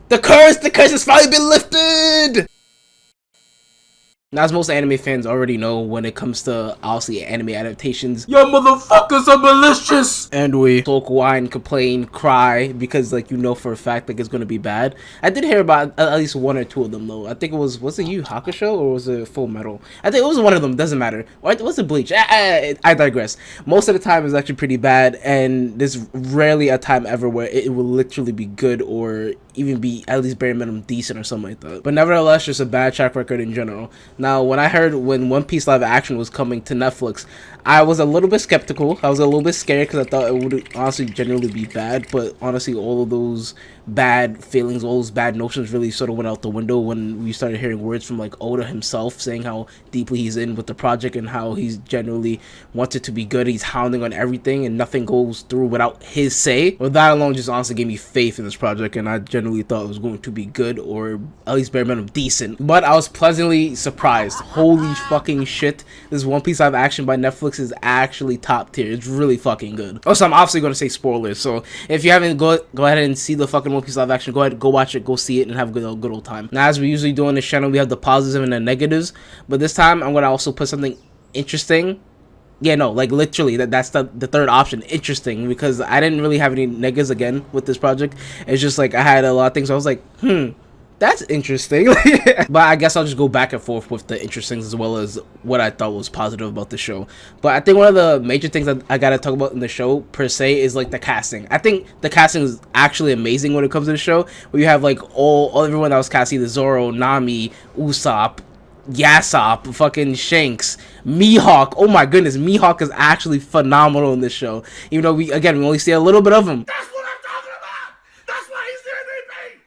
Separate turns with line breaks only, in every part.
The curse has finally been lifted! Now, as most anime fans already know, when it comes to obviously anime adaptations,
Your motherfuckers are malicious!
and we talk, whine, complain, cry because like you know for a fact like it's gonna be bad. I did hear about at least one or two of them though. I think it was it Yu Hakusho or was it Full Metal? I think it was one of them. Doesn't matter. What's it Bleach? I digress. Most of the time it's actually pretty bad, and there's rarely a time ever where it will literally be good or even be at least bare minimum decent or something like that. But nevertheless, just a bad track record in general. Now, when I heard when One Piece live action was coming to Netflix, I was a little bit skeptical. I was a little bit scared because I thought it would honestly generally be bad. But honestly, all of those bad feelings, all those bad notions really sort of went out the window when we started hearing words from like Oda himself saying how deeply he's in with the project and how he's generally wants it to be good. He's hounding on everything and nothing goes through without his say. Well, that alone just honestly gave me faith in this project, and I genuinely thought it was going to be good or at least bare minimum decent. But I was pleasantly surprised. Holy fucking shit, this One Piece live action by Netflix is actually top tier. It's really fucking good. Also, I'm obviously going to say spoilers, so if you haven't, go ahead and see the fucking One Piece live action. Go ahead, go watch it, go see it, and have a good old time. Now, as we usually do on this channel, we have the positives and the negatives, but this time I'm going to also put something interesting. Yeah, no, like literally that's the third option, interesting, because I didn't really have any negatives again with this project. It's just like I had a lot of things, so I was like, that's interesting. But I guess I'll just go back and forth with the interesting as well as what I thought was positive about the show. But I think one of the major things that I gotta talk about in the show per se is like the casting. I think the casting is actually amazing when it comes to the show, where you have like everyone that was casting, the Zoro, Nami, Usopp, Yasop, fucking Shanks, Mihawk. Oh my goodness, Mihawk is actually phenomenal in this show. Even though we only see a little bit of him.
That's what I'm talking about! That's why he's the MVP!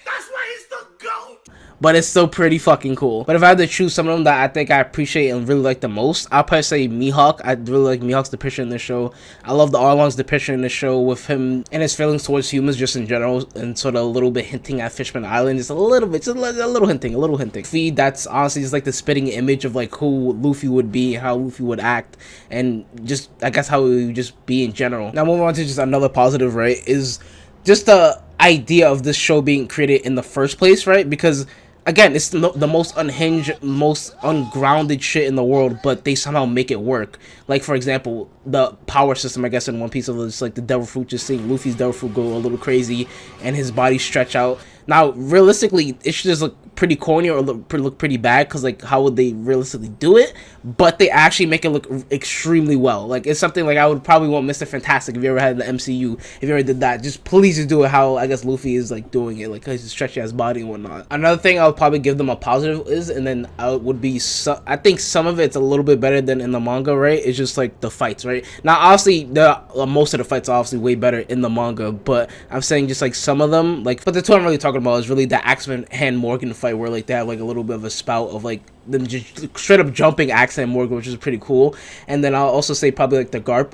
That's why he's the GOAT!
But it's still pretty fucking cool. But if I had to choose some of them that I think I appreciate and really like the most, I'll probably say Mihawk. I really like Mihawk's depiction in the show. I love the Arlong's depiction in the show with him and his feelings towards humans just in general, and sort of a little bit hinting at Fishman Island. Just a little bit, just a little hinting. Luffy, that's honestly just like the spitting image of like who Luffy would be, how Luffy would act, and just I guess how he would just be in general. Now moving on to just another positive, right, is just the idea of this show being created in the first place, right? Because again, it's the most unhinged, most ungrounded shit in the world, but they somehow make it work. Like, for example, the power system, I guess, in One Piece of it's like the Devil Fruit, just seeing Luffy's Devil Fruit go a little crazy and his body stretch out. Now, realistically, it should just look pretty corny or look pretty bad, because, like, how would they realistically do it? But they actually make it look extremely well. Like, it's something like I would probably want Mr. Fantastic if you ever had the MCU, if you ever did that. Just please just do it how, I guess, Luffy is, like, doing it. Like, he's stretching his body and whatnot. Another thing I would probably give them a positive is, and then would be, I think some of it's a little bit better than in the manga, right? It's just, like, the fights, right? Now, obviously, most of the fights are obviously way better in the manga, but I'm saying just, like, some of them, like, but the two I'm really talking about is really the Axeman and Morgan fight, where like they have like a little bit of a spout of like them just straight up jumping Axeman and Morgan, which is pretty cool. And then I'll also say probably like the Garp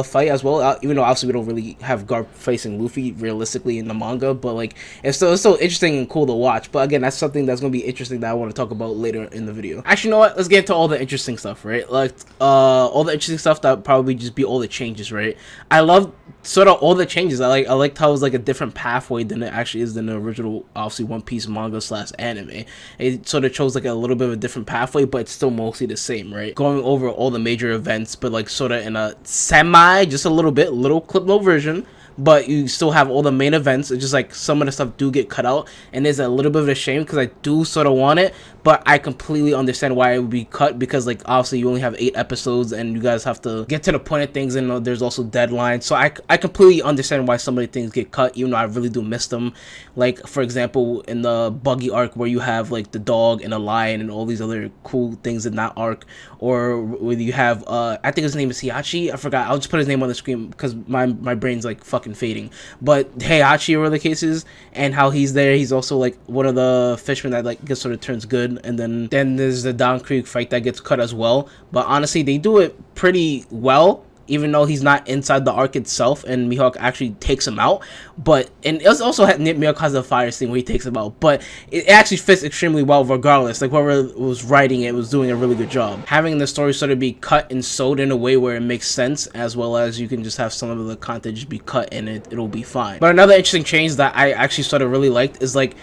fight as well, even though obviously we don't really have Garp facing Luffy realistically in the manga, but like it's still interesting and cool to watch. But again, that's something that's gonna be interesting that I want to talk about later in the video. Actually, you know what, let's get into all the interesting stuff, right? Like all the interesting stuff that probably just be all the changes, right? I love sort of all the changes. I liked how it was like a different pathway than it actually is than the original obviously One Piece manga / anime. It sort of chose like a little bit of a different pathway, but it's still mostly the same, right? Going over all the major events, but like sort of in a just a little clip note version, but you still have all the main events. It's just like some of the stuff do get cut out, and there's a little bit of a shame because I do sort of want it, but I completely understand why it would be cut, because like obviously you only have 8 episodes and you guys have to get to the point of things, and there's also deadlines. So I completely understand why some of the things get cut, even though I really do miss them. Like for example, in the Buggy arc, where you have like the dog and a lion and all these other cool things in that arc, or where you have I think his name is Hiachi. I forgot. I'll just put his name on the screen because my brain's like fucking fading. But Heihachi, or the cases, and how he's there. He's also like one of the fishermen that like gets sort of turns good, and then there's the Down Creek fight that gets cut as well. But honestly, they do it pretty well, even though he's not inside the arc itself, and Mihawk actually takes him out. And it also Mihawk has a fire scene where he takes him out, but it actually fits extremely well regardless. Like, whoever was writing it was doing a really good job. Having the story sort of be cut and sewed in a way where it makes sense, as well as you can just have some of the content just be cut and it'll be fine. But another interesting change that I actually sort of really liked is like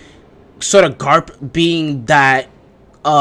sort of Garp being that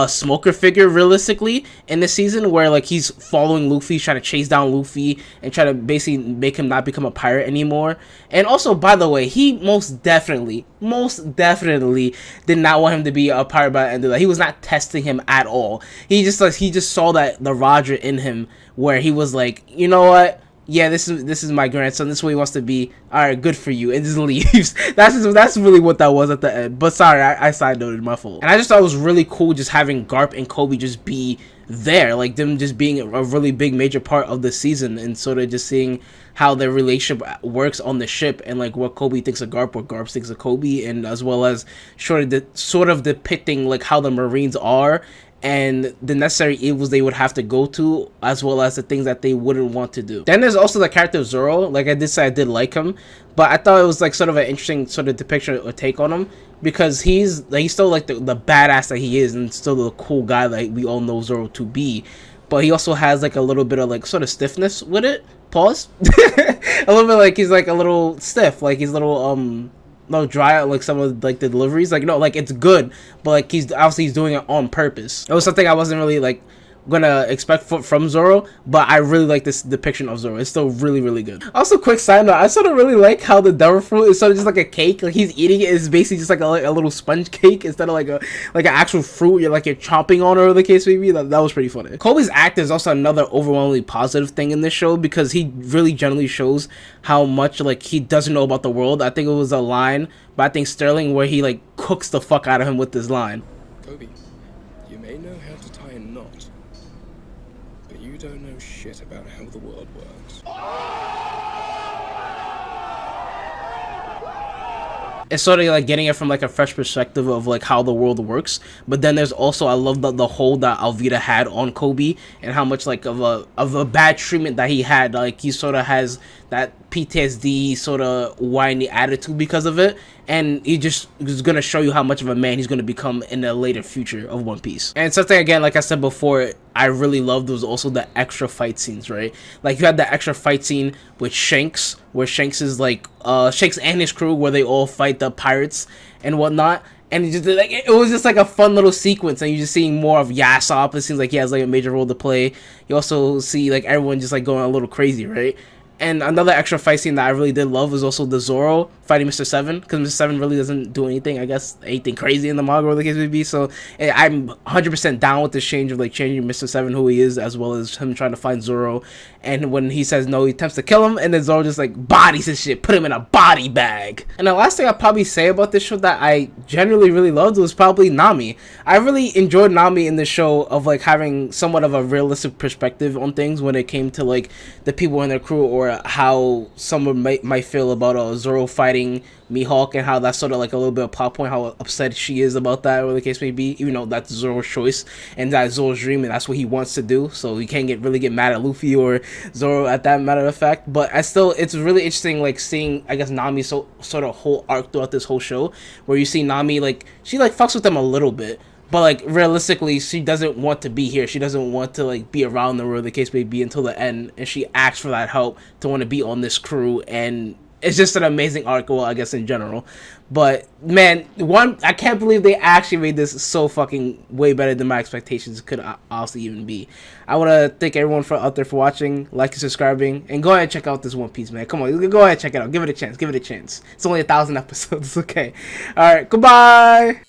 smoker figure realistically in this season, where like he's following Luffy, trying to chase down Luffy and try to basically make him not become a pirate anymore. And also, by the way, he most definitely did not want him to be a pirate by the end of that. He was not testing him at all. He just saw that the Roger in him, where he was like, you know what, yeah, this is my grandson, this is what he wants to be, alright, good for you, and just leaves. That's really what that was at the end. But sorry, I side noted, my fault. And I just thought it was really cool just having Garp and Kobe just be there, like them just being a really big major part of the season, and sort of just seeing how their relationship works on the ship, and like what Kobe thinks of Garp, what Garp thinks of Kobe, and as well as sort of depicting like how the Marines are, and the necessary evils they would have to go to, as well as the things that they wouldn't want to do. Then there's also the character of Zoro. Like I did say, I did like him, but I thought it was like sort of an interesting sort of depiction or take on him, because he's still like the badass that he is, and still the cool guy that we all know Zoro to be, but he also has like a little bit of like sort of stiffness with it. Pause. A little bit like he's like a little stiff, like he's a little no dry, like some of like the deliveries, like no, like it's good, but like he's doing it on purpose. It was something I wasn't really like gonna expect from Zoro, but I really like this depiction of Zoro. It's still really good. Also, quick side note, I sort of really like how the devil fruit is sort of just like a cake. Like he's eating it is basically just like a little sponge cake instead of like an actual fruit you're chomping on, or the case may be. That was pretty funny. Kobe's act is also another overwhelmingly positive thing in this show, because he really generally shows how much like he doesn't know about the world. I think it was a line by I think Sterling where he like cooks the fuck out of him with this line.
Kobe, you may know how to tie a knot, but you don't know shit about how the world works.
It's sort of like getting it from like a fresh perspective of like how the world works. But then there's also, I love the hold that Alvida had on Kobe, and how much like of a bad treatment that he had. Like he sort of has that PTSD sort of whiny attitude because of it, and he just is gonna show you how much of a man he's gonna become in the later future of One Piece. And something again, like I said before, I really loved was also the extra fight scenes, right? Like you had the extra fight scene with Shanks, where Shanks is like Shanks and his crew, where they all fight the pirates and whatnot. And it just like it was just like a fun little sequence, and you're just seeing more of Yasop. It seems like he has like a major role to play. You also see like everyone just like going a little crazy, right? And another extra fight scene that I really did love was also the Zoro fighting Mr. Seven, because Mr. Seven really doesn't do anything, I guess, anything crazy in the manga, or the case may be. So I'm 100% down with this change of like changing Mr. Seven who he is, as well as him trying to find Zoro. And when he says no, he attempts to kill him, and then Zoro just like bodies his shit, put him in a body bag. And the last thing I'll probably say about this show that I generally really loved was probably Nami. I really enjoyed Nami in the show of like having somewhat of a realistic perspective on things when it came to like the people in their crew, or how someone might feel about Zoro fighting Mihawk, and how that's sort of like a little bit of plot point, how upset she is about that, or the case may be, even though that's Zoro's choice and that's Zoro's dream and that's what he wants to do. So you can't really get mad at Luffy or Zoro at that matter of fact. But it's really interesting like seeing, I guess, Nami's sort of whole arc throughout this whole show, where you see Nami like she like fucks with them a little bit, but like realistically she doesn't want to be here. She doesn't want to like be around them, or the case may be, until the end, and she asks for that help to want to be on this crew. And it's just an amazing arc, well, I guess in general. But man, I can't believe they actually made this so fucking way better than my expectations could honestly even be. I want to thank everyone out there for watching, like and subscribing, and go ahead and check out this One Piece, man. Come on, go ahead and check it out. Give it a chance. It's only 1,000 episodes, okay? Alright, goodbye!